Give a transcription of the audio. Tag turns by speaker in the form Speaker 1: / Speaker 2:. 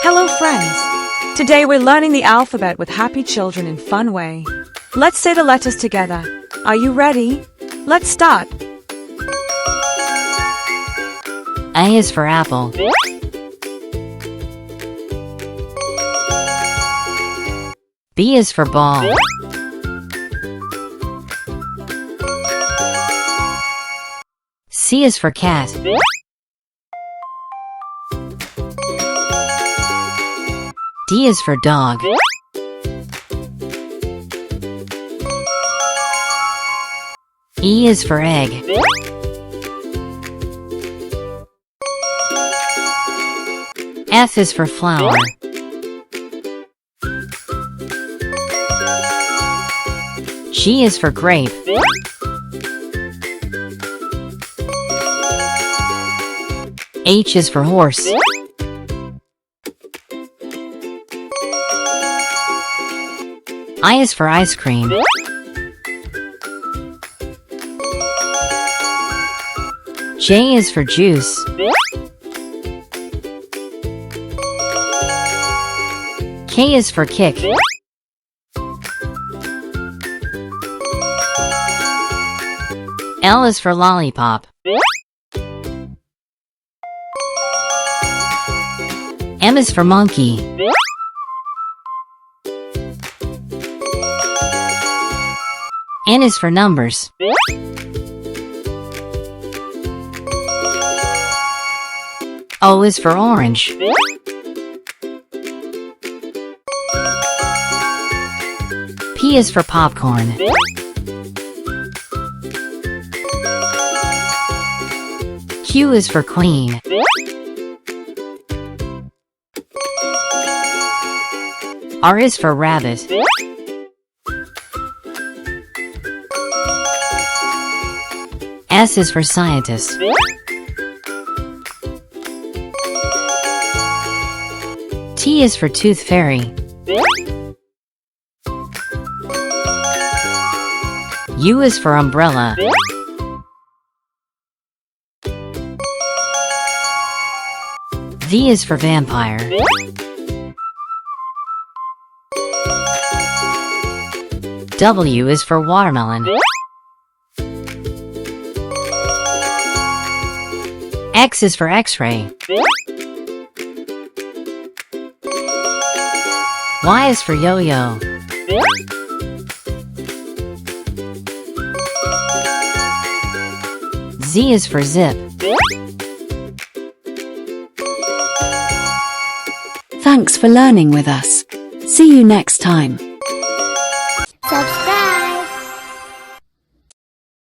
Speaker 1: Hello friends! Today we're learning the alphabet with happy children in fun way. Let's say the letters together. Are you ready? Let's start.
Speaker 2: A is for apple. B is for ball. C is for cat. D is for dog. E is for egg. F is for flower. G is for grape. H is for horse. I is for ice cream. J is for juice. K is for kick. L is for lollipop. M is for monkey. N is for numbers. O is for orange. P is for popcorn. Q is for queen. R is for rabbit. S is for scientist. T is for tooth fairy. U is for umbrella. V is for vampire. W is for watermelon. X is for X-ray. Y is for yo-yo. Z is for zip.
Speaker 3: Thanks for learning with us. See you next time.
Speaker 4: Subscribe.